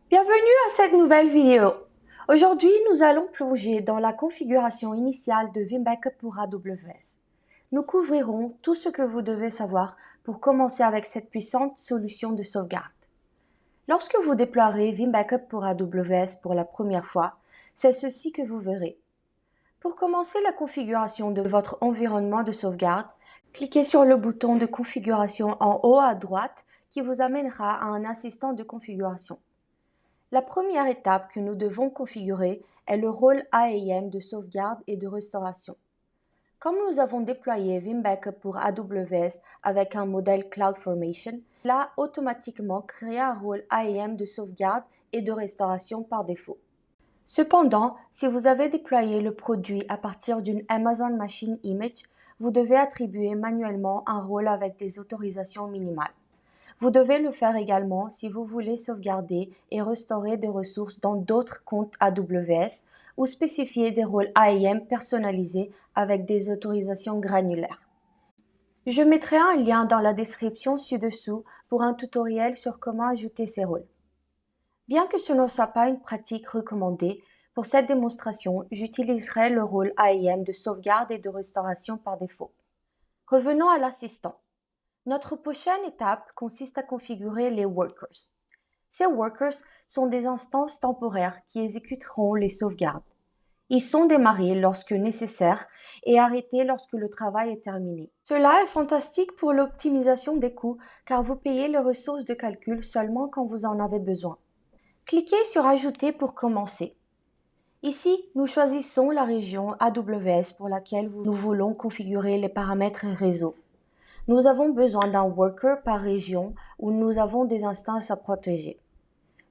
Bienvenue à cette nouvelle vidéo. Aujourd'hui, nous allons plonger dans la configuration initiale de Vim Backup pour AWS. Nous couvrirons tout ce que vous devez savoir pour commencer avec cette puissante solution de sauvegarde. Lorsque vous déploierez Vim Backup pour AWS pour la première fois, c'est ceci que vous verrez. Pour commencer la configuration de votre environnement de sauvegarde, cliquez sur le bouton de configuration en haut à droite qui vous amènera à un assistant de configuration. La première étape que nous devons configurer est le rôle AAM de sauvegarde et de restauration. Comme nous avons déployé Vim Backup pour AWS avec un modèle CloudFormation, il a automatiquement créé un rôle AAM de sauvegarde et de restauration par défaut. Cependant, si vous avez déployé le produit à partir d'une Amazon Machine Image, vous devez attribuer manuellement un rôle avec des autorisations minimales. Vous devez le faire également si vous voulez sauvegarder et restaurer des ressources dans d'autres comptes AWS ou spécifier des rôles AIM personnalisés avec des autorisations granulaires. Je mettrai un lien dans la description ci-dessous pour un tutoriel sur comment ajouter ces rôles. Bien que ce ne soit pas une pratique recommandée, pour cette démonstration, j'utiliserai le rôle AIM de sauvegarde et de restauration par défaut. Revenons à l'assistant. Notre prochaine étape consiste à configurer les workers. Ces workers sont des instances temporaires qui exécuteront les sauvegardes. Ils sont démarrés lorsque nécessaire et arrêtés lorsque le travail est terminé. Cela est fantastique pour l'optimisation des coûts car vous payez les ressources de calcul seulement quand vous en avez besoin. Cliquez sur Ajouter pour commencer. Ici, nous choisissons la région AWS pour laquelle nous voulons configurer les paramètres réseau. Nous avons besoin d'un worker par région où nous avons des instances à protéger.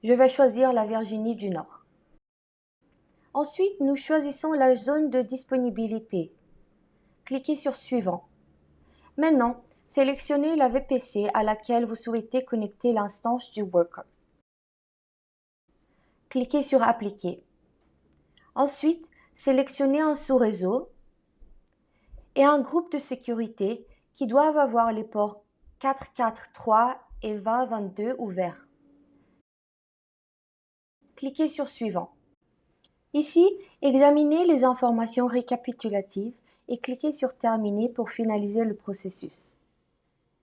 Je vais choisir la Virginie du Nord. Ensuite, nous choisissons la zone de disponibilité. Cliquez sur Suivant. Maintenant, sélectionnez la VPC à laquelle vous souhaitez connecter l'instance du worker. Cliquez sur Appliquer. Ensuite, sélectionnez un sous-réseau et un groupe de sécurité qui doivent avoir les ports 443 et 2022 ouverts. Cliquez sur Suivant. Ici, examinez les informations récapitulatives et cliquez sur Terminer pour finaliser le processus.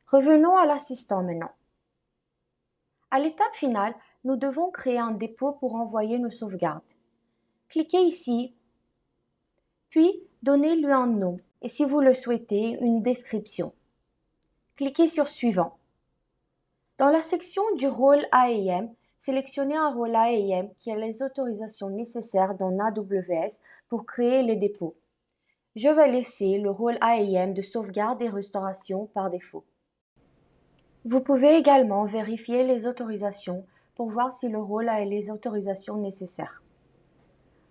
Revenons à l'assistant maintenant. À l'étape finale, nous devons créer un dépôt pour envoyer nos sauvegardes. Cliquez ici, puis donnez-lui un nom et si vous le souhaitez, une description. Cliquez sur Suivant. Dans la section du rôle AAM, sélectionnez un rôle AAM qui a les autorisations nécessaires dans AWS pour créer les dépôts. Je vais laisser le rôle AAM de sauvegarde et restauration par défaut. Vous pouvez également vérifier les autorisations pour voir si le rôle a les autorisations nécessaires.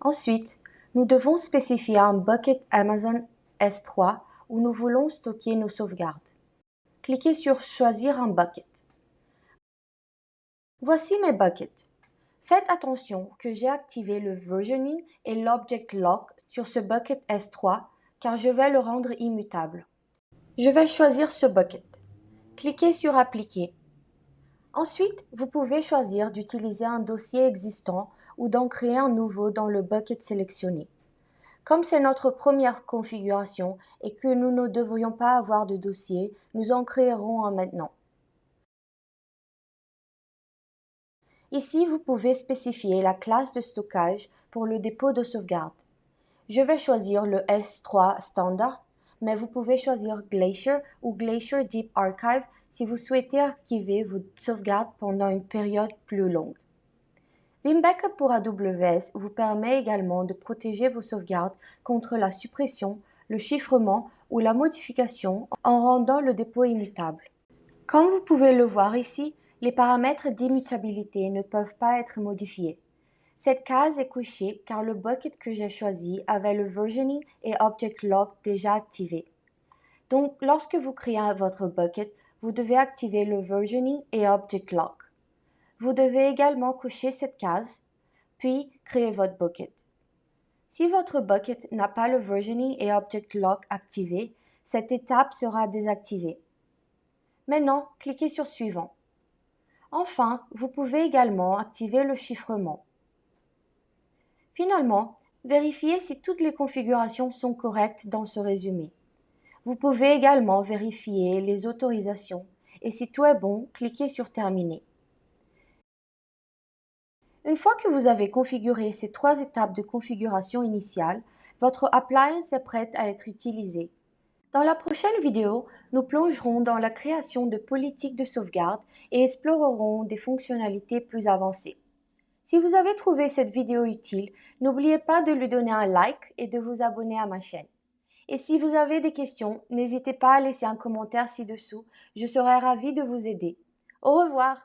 Ensuite, nous devons spécifier un bucket Amazon S3 où nous voulons stocker nos sauvegardes. Cliquez sur Choisir un bucket. Voici mes buckets. Faites attention que j'ai activé le versioning et l'object lock sur ce bucket S3 car je vais le rendre immutable. Je vais choisir ce bucket. Cliquez sur Appliquer. Ensuite, vous pouvez choisir d'utiliser un dossier existant ou d'en créer un nouveau dans le bucket sélectionné. Comme c'est notre première configuration et que nous ne devrions pas avoir de dossier, nous en créerons un maintenant. Ici, vous pouvez spécifier la classe de stockage pour le dépôt de sauvegarde. Je vais choisir le S3 Standard, mais vous pouvez choisir Glacier ou Glacier Deep Archive si vous souhaitez archiver vos sauvegardes pendant une période plus longue. Vim Backup pour AWS vous permet également de protéger vos sauvegardes contre la suppression, le chiffrement ou la modification en rendant le dépôt immutable. Comme vous pouvez le voir ici, les paramètres d'immutabilité ne peuvent pas être modifiés. Cette case est cochée car le bucket que j'ai choisi avait le versioning et object lock déjà activés. Donc, lorsque vous créez votre bucket, vous devez activer le versioning et object lock. Vous devez également cocher cette case, puis créer votre bucket. Si votre bucket n'a pas le versioning et object lock activé, cette étape sera désactivée. Maintenant, cliquez sur Suivant. Enfin, vous pouvez également activer le chiffrement. Finalement, vérifiez si toutes les configurations sont correctes dans ce résumé. Vous pouvez également vérifier les autorisations et si tout est bon, cliquez sur Terminer. Une fois que vous avez configuré ces 3 étapes de configuration initiale, votre appliance est prête à être utilisée. Dans la prochaine vidéo, nous plongerons dans la création de politiques de sauvegarde et explorerons des fonctionnalités plus avancées. Si vous avez trouvé cette vidéo utile, n'oubliez pas de lui donner un like et de vous abonner à ma chaîne. Et si vous avez des questions, n'hésitez pas à laisser un commentaire ci-dessous, je serai ravie de vous aider. Au revoir!